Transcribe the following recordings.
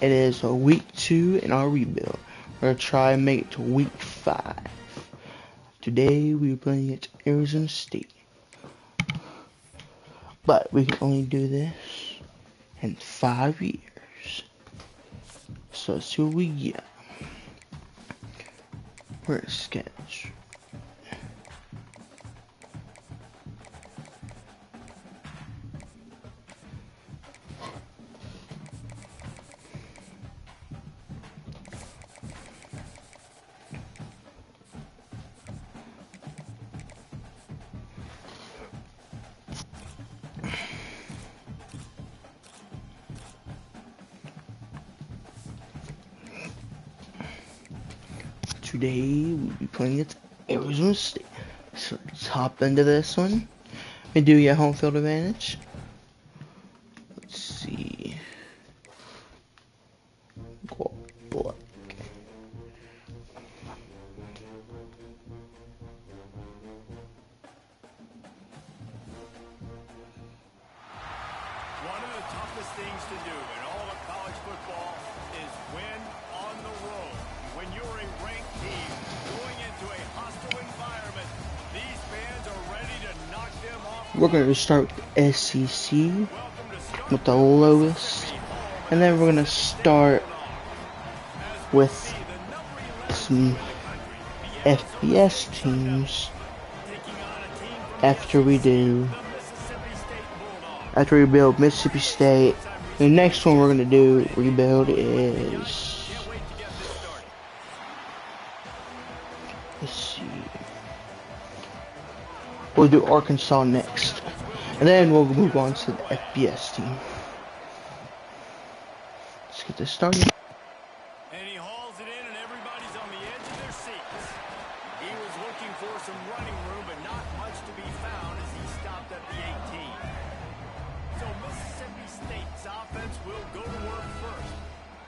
It is a week 2 in our rebuild. We're going to try and make it to week 5. Today we're playing at Arizona State. But we can only do this in 5 years. So let's see what we get. We're a sketch. Today we'll be playing at Arizona State. So let's hop into this one. We do get home field advantage. Let's see. Go black. One of the toughest things to do in all of college football is win on the road. When you're a ranked team going into a hostile environment, these fans are ready to knock them off. We're going to start with the SEC with the lowest, and then we're going to start with some FBS teams after we build Mississippi State. The next one we're going to do rebuild is, let's see, we'll do Arkansas next, and then we'll move on to the FBS team. Let's get this started. And he hauls it in, and everybody's on the edge of their seats. He was looking for some running room, but not much to be found as he stopped at the 18. So Mississippi State's offense will go to work first.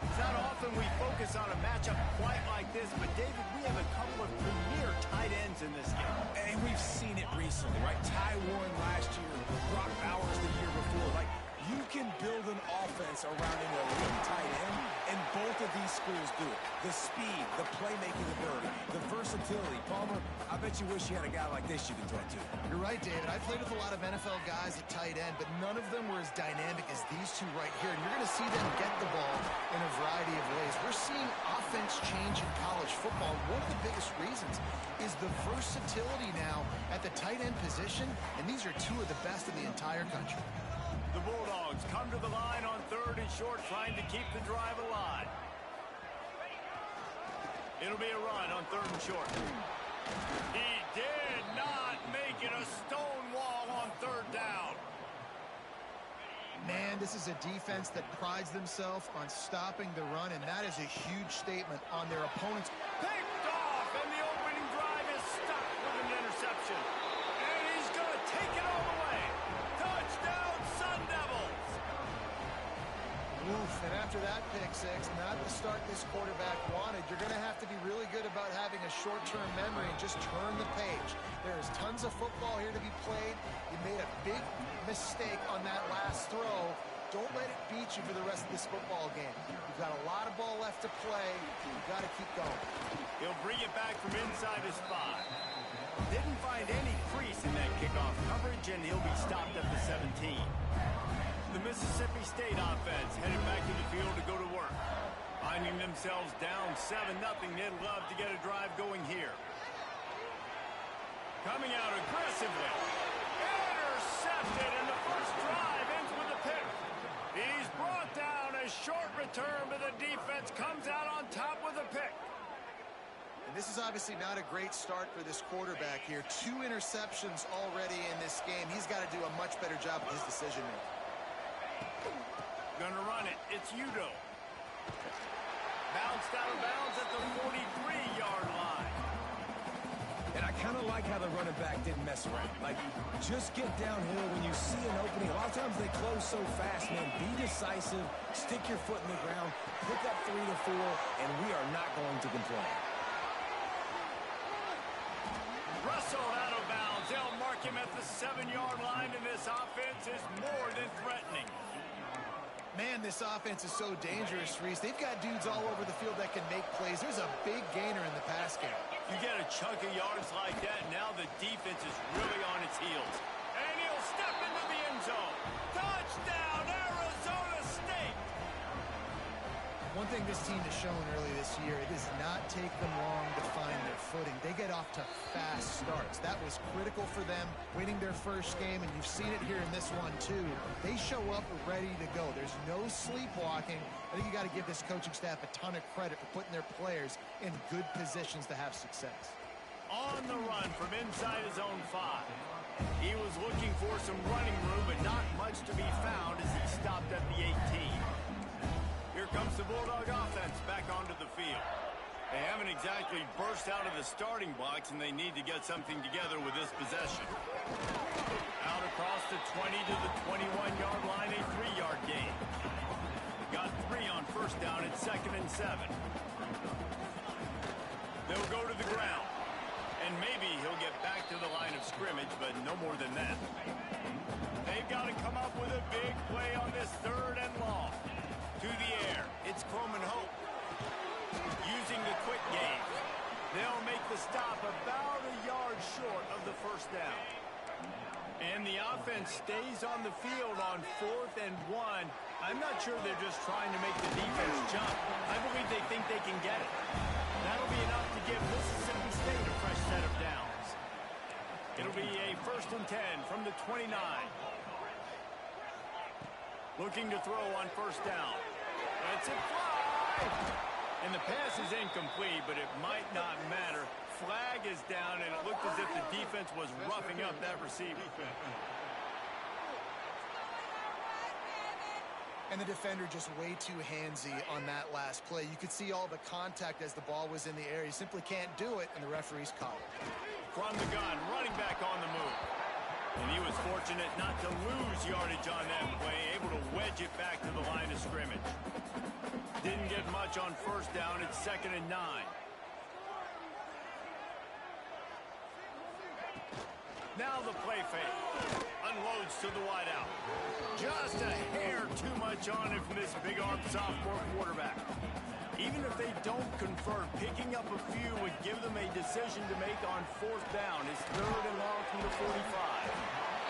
It's not often we focus on a matchup quite like this, but David, we have a couple of premier tight ends in this game. And we've seen it recently, right? Ty Warren last year, Brock Bowers the year before. Like, you can build an offense around an elite tight end, and both of these schools do it. The speed, the playmaking ability, the versatility. Palmer, I bet you wish you had a guy like this you could throw to. You're right, David. I played with a lot of NFL guys at tight end, but none of them were as dynamic as these two right here. And you're going to see them get the ball in a variety of ways. We're seeing offense change in college football. One of the biggest reasons is the versatility now at the tight end position, and these are two of the best in the entire country. The Bulldogs come to the line on 3rd and short, trying to keep the drive alive. It'll be a run on 3rd and short. He did not make it a stone wall on 3rd down. Man, this is a defense that prides themselves on stopping the run, and that is a huge statement on their opponents. Picked off, and the opening drive is stuck with an interception. And he's going to take it all the way. Touchdown, Sun Devils. Oof, and after that pick six, not the start this quarterback wanted. You're going to have to be really good about having a short-term memory and just turn the page. There is tons of football here to be played. You made a big mistake on that last throw. Don't let it beat you for the rest of this football game. You've got a lot of ball left to play. You've got to keep going. He'll bring it back from inside his 5. Didn't find any crease in that kickoff coverage, and he'll be stopped at the 17. The Mississippi State offense headed back to the field to go to work. Finding themselves down 7-0, they'd love to get a drive going here. Coming out aggressively. Intercepted, and the first drive ends with a pick. He's brought down. A short return, but the defense comes out on top with a pick. And this is obviously not a great start for this quarterback here. 2 interceptions already in this game. He's got to do a much better job of his decision-making. Gonna run it. It's Udo. Bounced out of bounds at the 43-yard line. And I kind of like how the running back didn't mess around. Like, just get downhill when you see an opening. A lot of times they close so fast, man. Be decisive. Stick your foot in the ground. Pick up 3 to 4, and we are not going to complain. Russell out of bounds. They'll mark him at the 7-yard line, and this offense is more than threatening. Man, this offense is so dangerous, Reese. They've got dudes all over the field that can make plays. There's a big gainer in the pass game. You get a chunk of yards like that, now the defense is really on its heels. And he'll step into the end zone. Touchdown, Arizona State! One thing this team has shown early this year, it does not take them long to find their footing. They get off to fast starts. That was critical for them winning their first game, and you've seen it here in this one too. They show up ready to go. There's no sleepwalking. I think you got to give this coaching staff a ton of credit for putting their players in good positions to have success. On the run from inside his own 5. He was looking for some running room, but not much to be found as he stopped at the 18. Here comes the Bulldog offense back onto the field. They haven't exactly burst out of the starting blocks, and they need to get something together with this possession. Out across the 20 to the 21-yard line, a 3-yard gain. Got 3 on first down at 2nd and 7. They'll go to the ground, and maybe he'll get back to the line of scrimmage, but no more than that. They've got to come up with a big play on this 3rd and long. To the air, it's Coleman Hope. Using the quick game, they'll make the stop about a yard short of the first down. And the offense stays on the field on 4th and 1. I'm not sure they're just trying to make the defense jump. I believe they think they can get it. That'll be enough to give Mississippi State a fresh set of downs. It'll be a 1st and 10 from the 29. Looking to throw on first down. Let's it fly! And the pass is incomplete, but it might not matter. Flag is down, and it looked as if the defense was roughing up that receiver. And the defender just way too handsy on that last play. You could see all the contact as the ball was in the air. He simply can't do it, and the referee's caught it. From the gun, running back on the move. And he was fortunate not to lose yardage on that play, able to wedge it back to the line of scrimmage. Didn't get much on first down. It's 2nd and 9. Now the play fake. Unloads to the wideout. Just a hair too much on it from this big-armed sophomore quarterback. Even if they don't convert, picking up a few would give them a decision to make on 4th down. It's 3rd and long from the 45.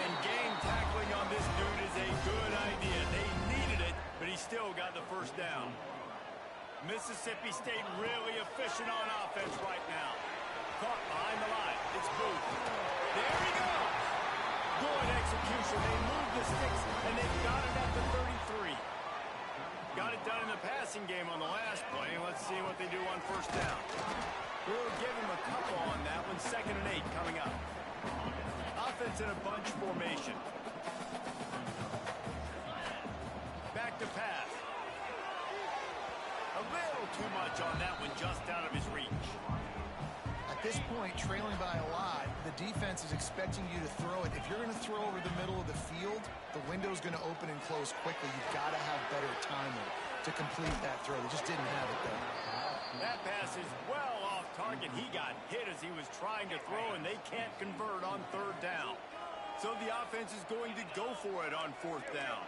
And game tackling on this dude is a good idea. They needed it, but he still got the first down. Mississippi State really efficient on offense right now. Caught behind the line. It's Booth. There he goes. Good execution. They moved the sticks, and they've got it at the 33. Got it done in the passing game on the last play. Let's see what they do on first down. We'll give him a couple on that one. 2nd and 8 coming up. Offense in a bunch formation. Back to pass. A little too much on that one, just out of his reach. At this point, trailing by a lot, the defense is expecting you to throw it. If you're going to throw over the middle of the field, the window's going to open and close quickly. You've got to have better timing to complete that throw. They just didn't have it there. That pass is well off target. He got hit as he was trying to throw, and they can't convert on 3rd down. So the offense is going to go for it on 4th down.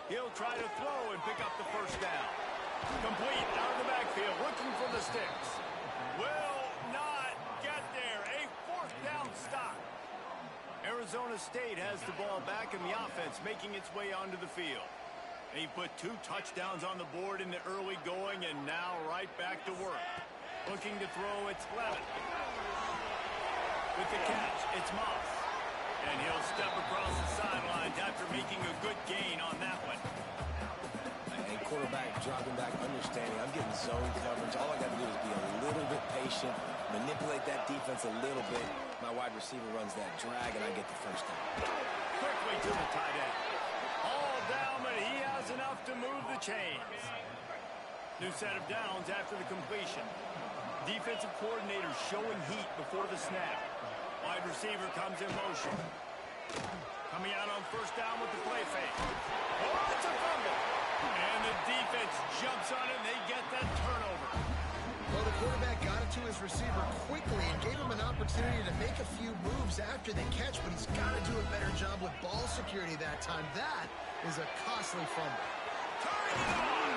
He'll try to throw and pick up the first down. Complete out of the backfield, looking for the sticks. Will not get there. A 4th down stop. Arizona State has the ball back, and the offense making its way onto the field. He put 2 touchdowns on the board in the early going, and now right back to work. Looking to throw, it's Levin. With the catch, it's Moss. And he'll step across the sidelines after making a good gain on that one. And quarterback dropping back, understanding I'm getting zone coverage. All I got to do is be a little bit patient, manipulate that defense a little bit. My wide receiver runs that drag, and I get the first down. Quickly to the tight end. All down, but he has enough to move the chains. New set of downs after the completion. Defensive coordinator showing heat before the snap. Wide receiver comes in motion. Coming out on first down with the play fake. Oh, it's a fumble. And the defense jumps on it, and they get that turnover. Well, the quarterback got it to his receiver quickly and gave him an opportunity to make a few moves after the catch, but he's got to do a better job with ball security that time. That is a costly fumble. Turning it on.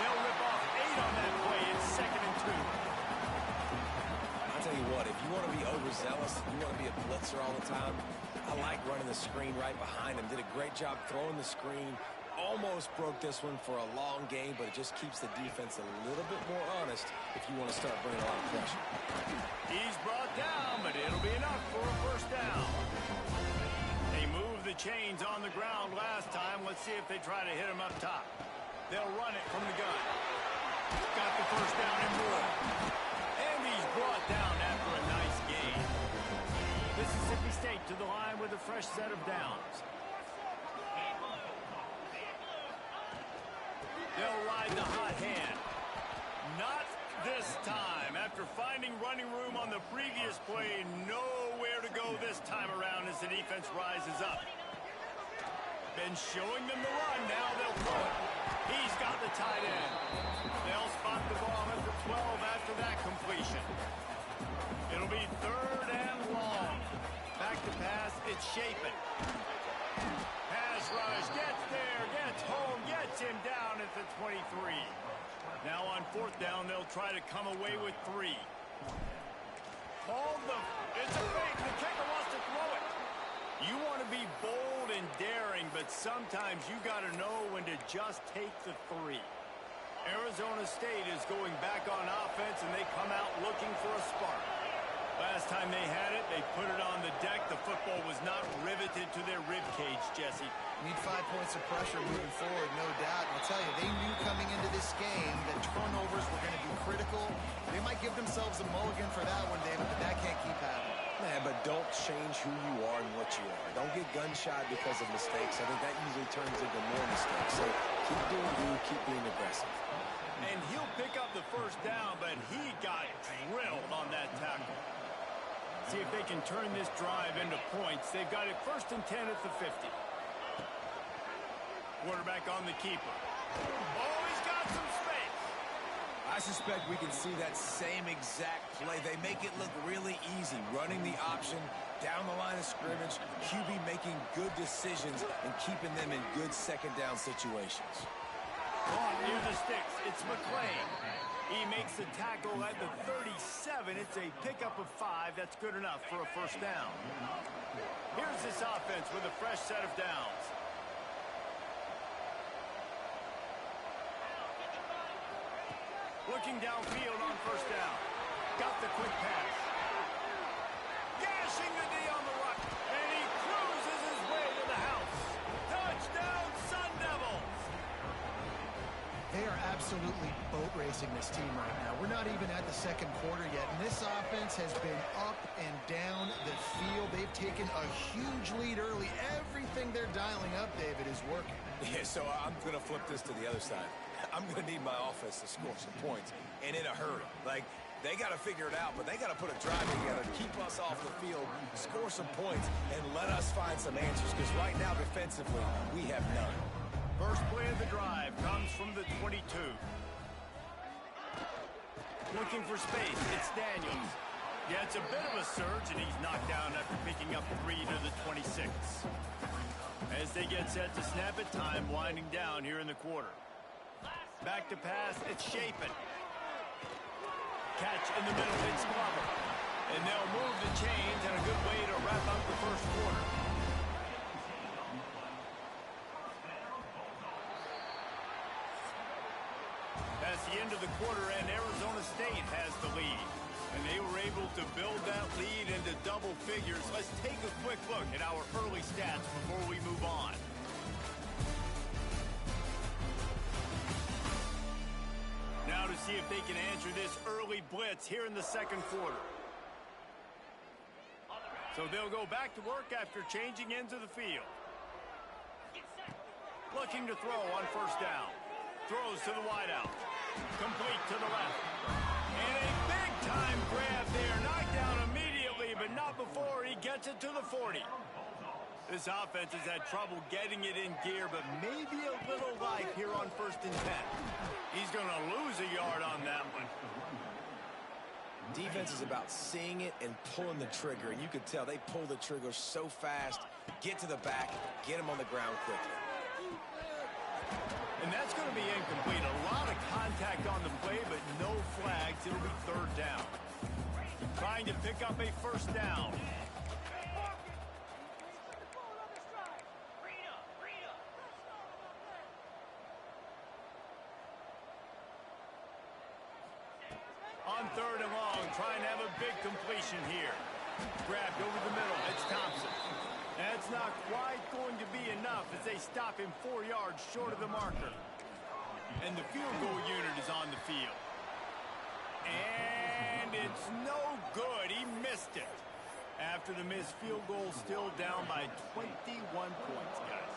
They'll rip off 8 on that play. It's 2nd and 2. I'll tell you what, if you want to be overzealous, if you want to be a blitzer all the time, I like running the screen right behind him. Did a great job throwing the screen. Almost broke this one for a long game, but it just keeps the defense a little bit more honest if you want to start bringing a lot of pressure. He's brought down, but it'll be enough for a first down. They moved the chains on the ground last time. Let's see if they try to hit him up top. They'll run it from the gun. Got the first down and more. And he's brought down after a nice gain. Mississippi State to the line with a fresh set of downs. They'll ride the hot hand. Not this time. After finding running room on the previous play, nowhere to go this time around as the defense rises up. Been showing them the run. Now they'll throw it. He's got the tight end. They'll spot the ball at the 12 after that completion. It'll be 3rd and long. Back to pass. It's Shapen. Pass rush, gets there, gets home, gets him down at the 23. Now on 4th down, they'll try to come away with 3. It's a fake. The kicker wants to throw it. You want to be bold and daring, but sometimes you got to know when to just take the 3. Arizona State is going back on offense, and they come out looking for a spark. Last time they had it, they put it on the deck. The football was not riveted to their rib cage, Jesse. Need 5 points of pressure moving forward, no doubt. And I'll tell you, they knew coming into this game that turnovers were going to be critical. They might give themselves a mulligan for that one, David, but that can't keep happening. Man, but don't change who you are and what you are. Don't get gun-shy because of mistakes. I think that usually turns into more mistakes. So keep doing you, keep being aggressive. And he'll pick up the first down, but he got drilled on that tackle. See if they can turn this drive into points. They've got it 1st and 10 at the 50. Quarterback on the keeper. Oh, he's got some space. I suspect we can see that same exact play. They make it look really easy, running the option down the line of scrimmage, QB making good decisions and keeping them in good 2nd down situations. Caught near the sticks. It's McClain. He makes the tackle at the 37. It's a pickup of 5. That's good enough for a first down. Here's this offense with a fresh set of downs. Looking downfield on first down. Got the quick pass. Gashing the D on the rock. And he cruises his way to the house. Touchdown, Sun Devils. They are absolutely boat racing this team right now. We're not even at the 2nd quarter yet, and this offense has been up and down the field. They've taken a huge lead early. Everything they're dialing up, David, is working. Yeah, so I'm going to flip this to the other side. I'm going to need my offense to score some points, and in a hurry. Like, they got to figure it out, but they got to put a drive together, keep us off the field, score some points, and let us find some answers, because right now, defensively, we have none. First play of the drive comes from the 22. Looking for space, it's Daniels. Yeah, it's a bit of a surge, and he's knocked down after picking up 3 to the 26. As they get set to snap it, time winding down here in the quarter. Back to pass, it's Shapen. Catch in the middle, it's Glover. And they'll move the chains, and a good way to wrap up the first quarter. That's the end of the quarter, and Arizona State has the lead. And they were able to build that lead into double figures. Let's take a quick look at our early stats before we move on. Now to see if they can answer this early blitz here in the 2nd quarter. So they'll go back to work after changing into the field. Looking to throw on first down. Throws to the wideout. Complete to the left. And a big-time grab there. Knocked down immediately, but not before he gets it to the 40. This offense has had trouble getting it in gear, but maybe a little life here on 1st and 10. He's going to lose a yard on that one. Defense is about seeing it and pulling the trigger, and you can tell they pull the trigger so fast, get to the back, get him on the ground quickly. And that's going to be incomplete. A lot of contact on the play, but no flags. It'll be 3rd down. Trying to pick up a 1st down. On 3rd and long, trying to have a big completion here. Grabbed over the middle. It's Thompson. That's not quite going to be enough as they stop him 4 yards short of the marker. And the field goal unit is on the field. And it's no good. He missed it. After the missed field goal, still down by 21 points, guys.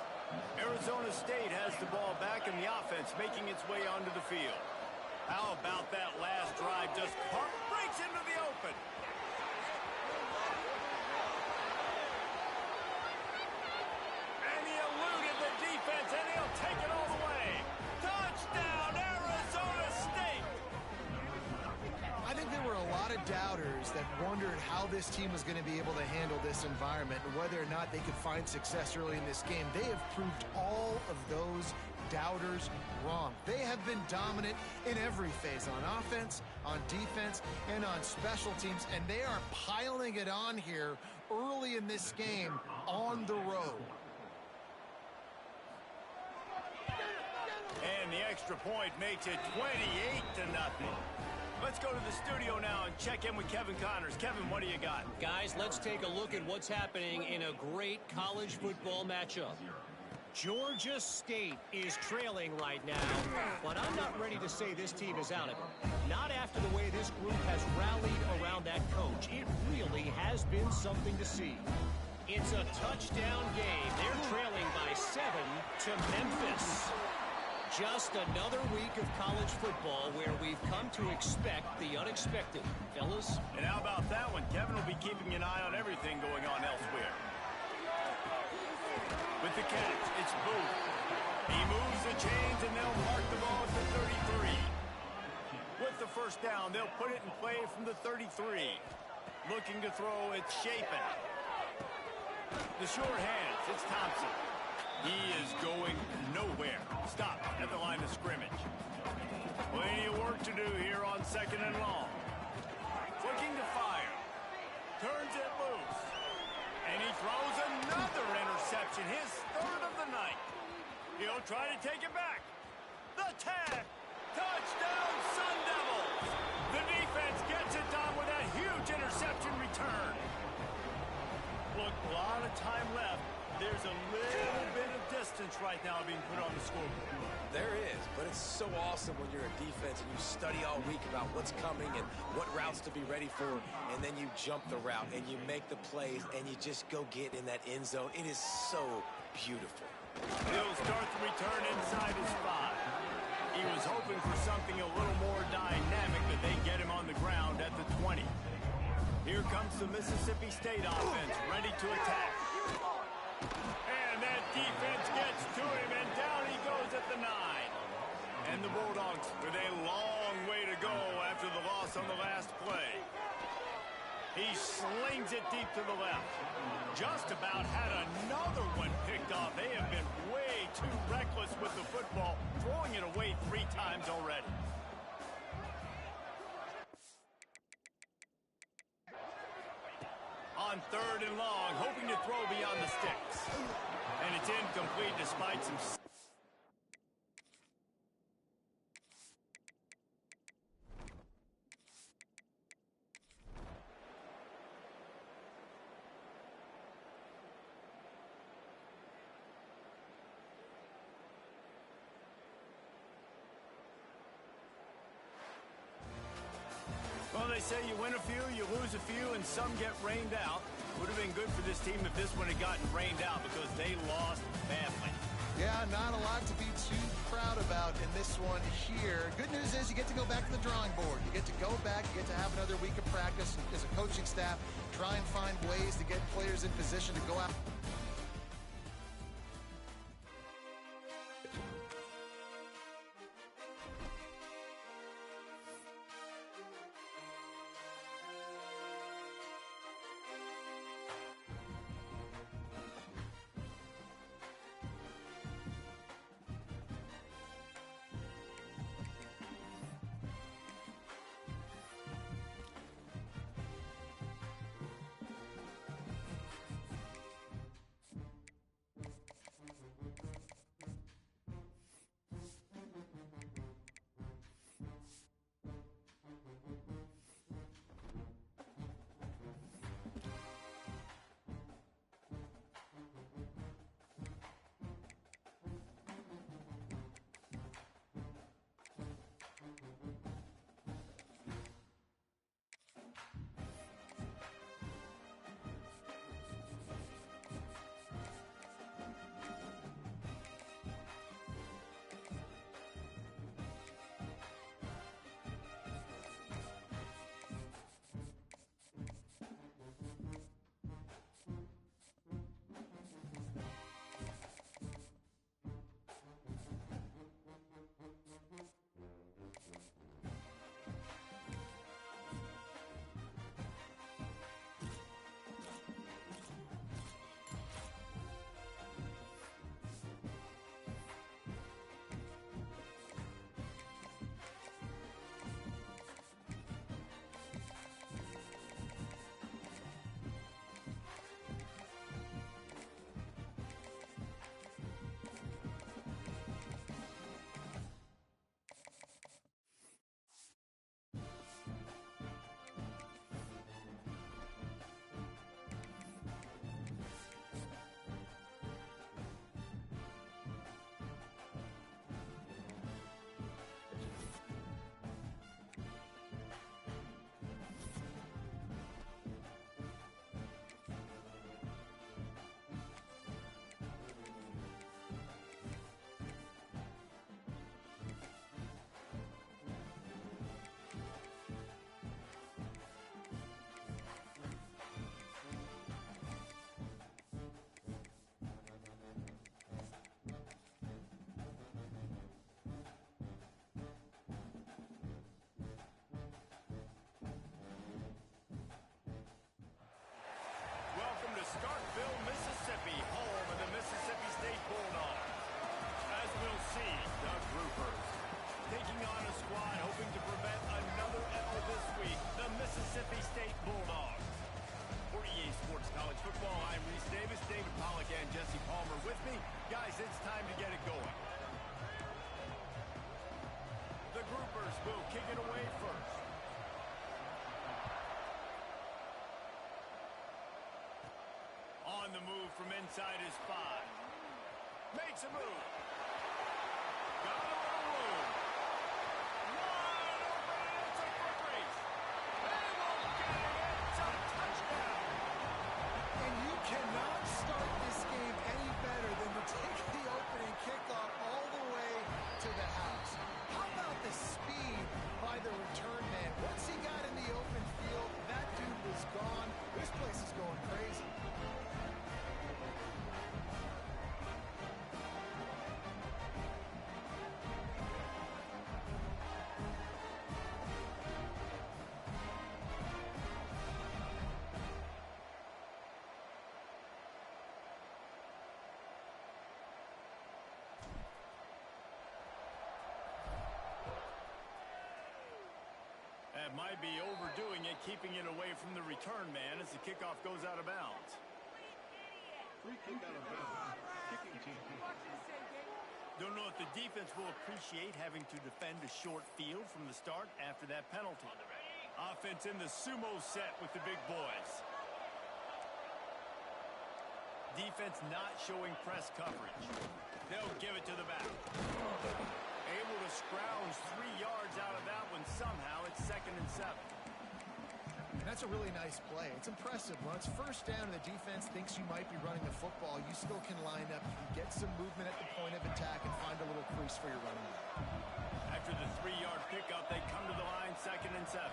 Arizona State has the ball back and the offense making its way onto the field. How about that last drive? Just breaks into the open. And he eluded the defense, and he'll take it all the way. Touchdown, Arizona State! I think there were a lot of doubters that wondered how this team was going to be able to handle this environment and whether or not they could find success early in this game. They have proved all of those doubters wrong. They have been dominant in every phase, on offense, on defense, and on special teams, and they are piling it on here early in this game on the road. And the extra point makes it 28-0. Let's go to the studio now and check in with Kevin Connors. Kevin, what do you got? Guys, let's take a look at what's happening in a great college football matchup. Georgia State is trailing right now, but I'm not ready to say this team is out of it. Not after the way this group has rallied around that coach. It really has been something to see. It's a touchdown game. They're trailing by 7 to Memphis. Just another week of college football where we've come to expect the unexpected. Fellas? And how about that one? Kevin will be keeping an eye on everything going on elsewhere. With the catch, it's Booth. He moves the chains, and they'll mark the ball at the 33. With the 1st down, they'll put it in play from the 33. Looking to throw, it's Shapen. The short hands, it's Thompson. He is going nowhere. Stop at the line of scrimmage. Plenty of work to do here on 2nd and long. Looking to fire. Turns it loose. And he throws another interception, his 3rd of the night. He'll try to take it back. The tag. Touchdown, Sun Devils. The defense gets it done with that huge interception return. Look, a lot of time left. There's a little bit of distance right now being put on the scoreboard. There is, but it's so awesome when you're a defense and you study all week about what's coming and what routes to be ready for, and then you jump the route and you make the plays and you just go get in that end zone. It is so beautiful. He'll start the return inside his 5. He was hoping for something a little more dynamic, but they get him on the ground at the 20. Here comes the Mississippi State offense, ready to attack. And that defense gets to him, and down he goes at the 9. And the Bulldogs with a long way to go after the loss on the last play. He slings it deep to the left. Just about had another one picked off. They have been way too reckless with the football, throwing it away 3 times already. On 3rd and long, hoping to throw beyond the sticks. And it's incomplete despite some... Well, they say you win a few, you lose a few, and some get rained out. Would have been good for this team if this one had gotten rained out because they lost badly. Yeah, not a lot to be too proud about in this one here. Good news is you get to go back to the drawing board. You get to go back, you get to have another week of practice as a coaching staff, try and find ways to get players in position to go out. move from inside his 5. Makes a move. Got a little room. Wide open, and it's a foot race. They will get it. It's a touchdown. And you cannot start this game any better than to take the opening kickoff all the way to the house. How about the speed by the return man? Once he got in the open field, that dude was gone. This place is going crazy. That might be overdoing it, keeping it away from the return man as the kickoff goes out of bounds. Free kick out of bounds. Kicking team. Don't know if the defense will appreciate having to defend a short field from the start after that penalty. Offense in the sumo set with the big boys. Defense not showing press coverage. They'll give it to the back. Able to scrounge 3 yards out of that one somehow. It's 2nd and 7. That's a really nice play. It's impressive. When it's first down and the defense thinks you might be running the football, you still can line up. You can get some movement at the point of attack and find a little crease for your running back. After the 3-yard pickup, they come to the line 2nd and 7.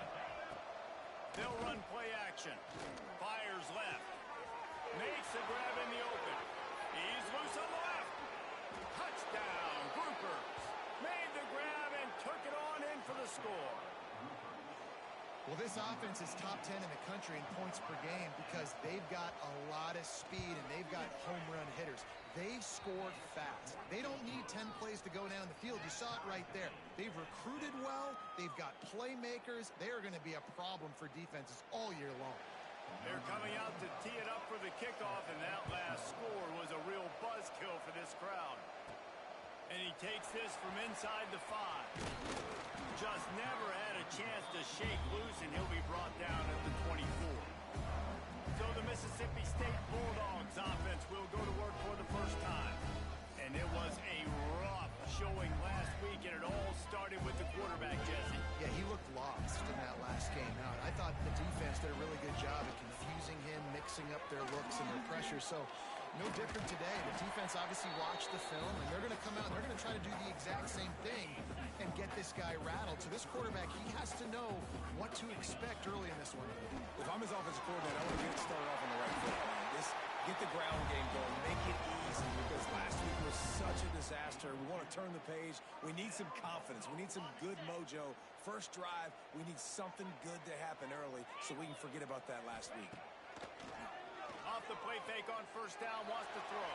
They'll run play action. Fires left. Makes a grab in the open. He's loose on the left. Touchdown, Groupers. Made the grab and took it on in for the score. Well, this offense is top 10 in the country in points per game because they've got a lot of speed and they've got home run hitters. They've scored fast. They don't need 10 plays to go down the field. You saw it right there. They've recruited well. They've got playmakers. They are going to be a problem for defenses all year long. They're coming out to tee it up for the kickoff, and that last score was a real buzzkill for this crowd. And he takes this from inside the 5. Just never had a chance to shake loose, and he'll be brought down at the 24. So the Mississippi State Bulldogs offense will go to work for the first time. And it was a rough showing last week, and it all started with the quarterback, Jesse. Yeah, he looked lost in that last game out. I thought the defense did a really good job at confusing him, mixing up their looks and their pressure. So no different today. The defense obviously watched the film, and they're going to come out and they're going to try to do the exact same thing and get this guy rattled. So this quarterback, he has to know what to expect early in this one. If I'm his offensive coordinator, I want to get it started off on the right foot. Get the ground game going. Make it easy because last week was such a disaster. We want to turn the page. We need some confidence. We need some good mojo. First drive, we need something good to happen early so we can forget about that last week. Off the play fake on first down, wants to throw.